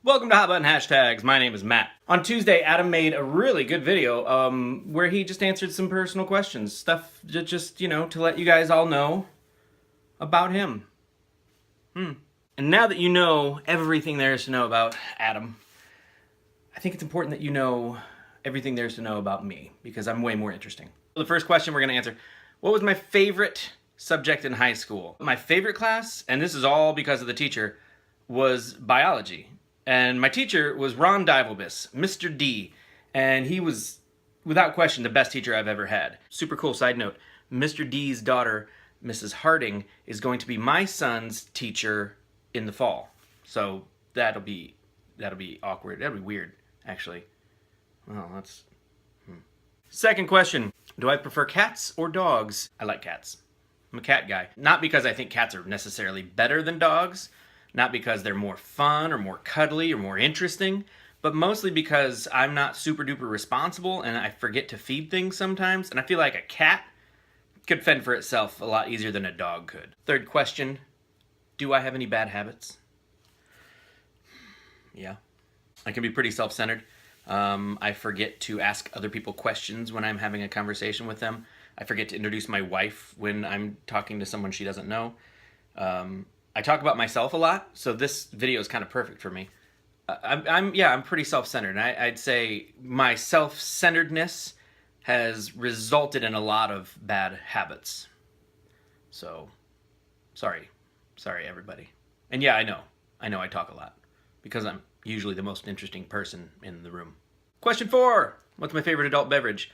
Welcome to Hot Button Hashtags. My name is Matt. On Tuesday, Adam made a really good video where he just answered some personal questions. Stuff just, to let you guys all know about him. And now that you know everything there is to know about Adam, I think it's important that you know everything there is to know about me, because I'm way more interesting. The first question we're going to answer: what was my favorite subject in high school? My favorite class, and this is all because of the teacher, was biology. And my teacher was Ron Divelbus, Mr. D, and he was, without question, the best teacher I've ever had. Super cool side note, Mr. D's daughter, Mrs. Harding, is going to be my son's teacher in the fall. So that'll be awkward. That'll be weird, actually. Well, that's... Second question, do I prefer cats or dogs? I like cats. I'm a cat guy. Not because I think cats are necessarily better than dogs, not because they're more fun or more cuddly or more interesting, but mostly because I'm not super duper responsible and I forget to feed things sometimes, and I feel like a cat could fend for itself a lot easier than a dog could. Third question, do I have any bad habits? Yeah. I can be pretty self-centered. I forget to ask other people questions when I'm having a conversation with them. I forget to introduce my wife when I'm talking to someone she doesn't know. I talk about myself a lot, so this video is kind of perfect for me. I'm pretty self-centered, and I'd say my self-centeredness has resulted in a lot of bad habits. So, sorry everybody. And yeah, I know I talk a lot, because I'm usually the most interesting person in the room. Question 4, what's my favorite adult beverage?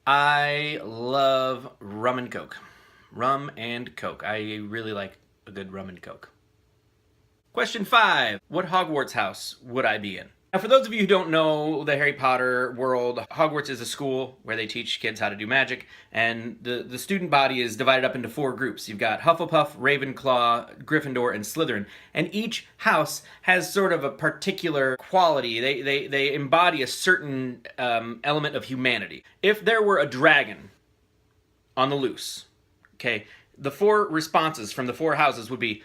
I love rum and Coke. Rum and Coke. I really like a good rum and Coke. Question 5, what Hogwarts house would I be in? Now, for those of you who don't know the Harry Potter world, Hogwarts is a school where they teach kids how to do magic, and the student body is divided up into 4 groups. You've got Hufflepuff, Ravenclaw, Gryffindor, and Slytherin, and each house has sort of a particular quality. They embody a certain element of humanity. If there were a dragon on the loose, okay, the 4 responses from the 4 houses would be: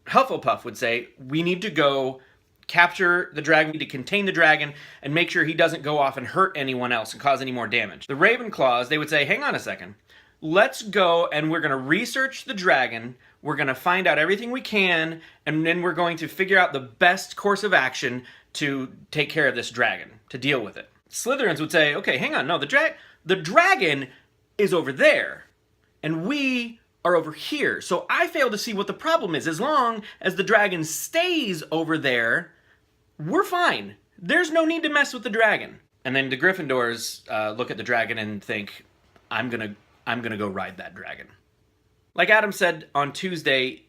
Hufflepuff would say, we need to go capture the dragon, we need to contain the dragon, and make sure he doesn't go off and hurt anyone else and cause any more damage. The Ravenclaws, they would say, hang on a second, let's go and we're going to research the dragon, we're going to find out everything we can, and then we're going to figure out the best course of action to take care of this dragon, to deal with it. Slytherins would say, okay, hang on, no, the dragon is over there, and we are over here. So I fail to see what the problem is. As long as the dragon stays over there, we're fine. There's no need to mess with the dragon. And then the Gryffindors look at the dragon and think, I'm gonna go ride that dragon. Like Adam said on Tuesday,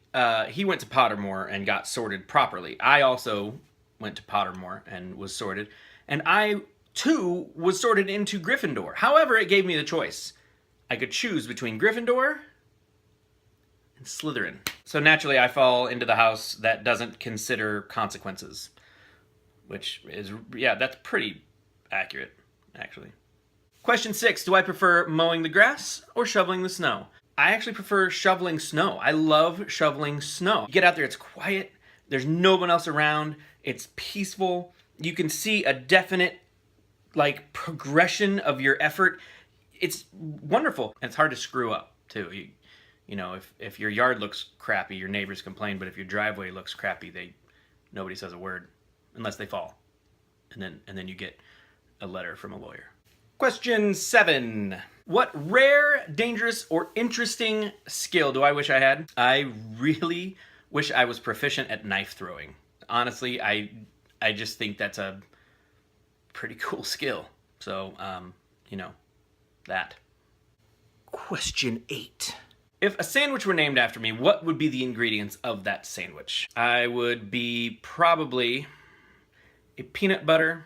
he went to Pottermore and got sorted properly. I also went to Pottermore and was sorted. And I, too, was sorted into Gryffindor. However, it gave me the choice. I could choose between Gryffindor and Slytherin. So naturally I fall into the house that doesn't consider consequences, which is, yeah, that's pretty accurate, actually. Question 6, do I prefer mowing the grass or shoveling the snow? I actually prefer shoveling snow. I love shoveling snow. You get out there, it's quiet, there's no one else around, it's peaceful, you can see a definite, progression of your effort. It's wonderful, and it's hard to screw up, too. You know, if your yard looks crappy, your neighbors complain, but if your driveway looks crappy, nobody says a word unless they fall. And then you get a letter from a lawyer. Question 7. What rare, dangerous, or interesting skill do I wish I had? I really wish I was proficient at knife throwing. Honestly, I just think that's a pretty cool skill. So, that. Question 8. If a sandwich were named after me, what would be the ingredients of that sandwich? I would be probably a peanut butter,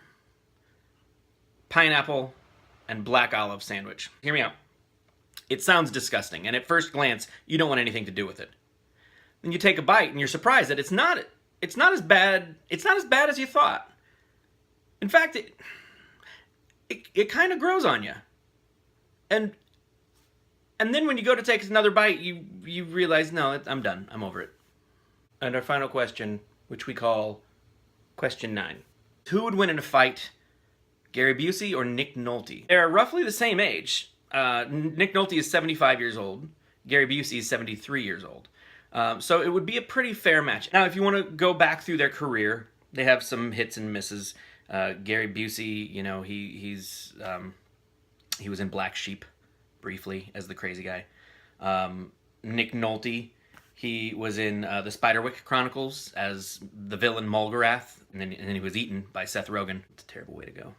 pineapple, and black olive sandwich. Hear me out. It sounds disgusting, and at first glance, you don't want anything to do with it. Then you take a bite, and you're surprised that it's not as bad as you thought. In fact, it kind of grows on you. And then when you go to take another bite, you realize, no, I'm done. I'm over it. And our final question, which we call question 9. Who would win in a fight, Gary Busey or Nick Nolte? They're roughly the same age. Nick Nolte is 75 years old. Gary Busey is 73 years old. So it would be a pretty fair match. Now, if you want to go back through their career, they have some hits and misses. Gary Busey, you know, he was in Black Sheep briefly as the crazy guy. Nick Nolte, he was in the Spiderwick Chronicles as the villain Mulgarath, and then he was eaten by Seth Rogen. It's a terrible way to go.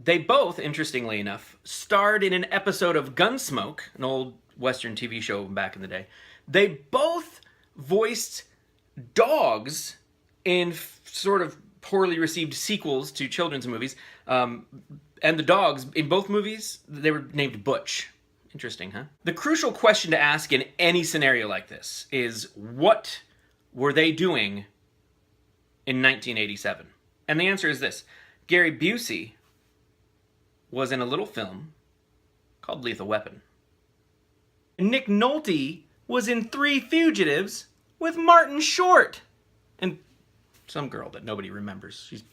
They both, interestingly enough, starred in an episode of Gunsmoke, an old Western TV show back in the day. They both voiced dogs in sort of poorly received sequels to children's movies. And the dogs, in both movies, they were named Butch. Interesting, huh? The crucial question to ask in any scenario like this is, what were they doing in 1987? And the answer is this. Gary Busey was in a little film called Lethal Weapon. Nick Nolte was in Three Fugitives with Martin Short and some girl that nobody remembers. She's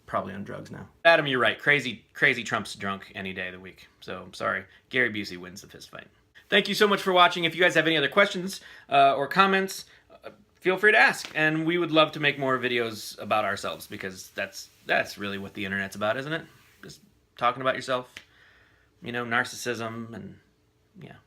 probably on drugs now. Adam, you're right. Crazy Trump's drunk any day of the week. So, I'm sorry. Gary Busey wins the fist fight. Thank you so much for watching. If you guys have any other questions or comments, feel free to ask. And we would love to make more videos about ourselves, because that's really what the internet's about, isn't it? Just talking about yourself, you know, narcissism, and yeah.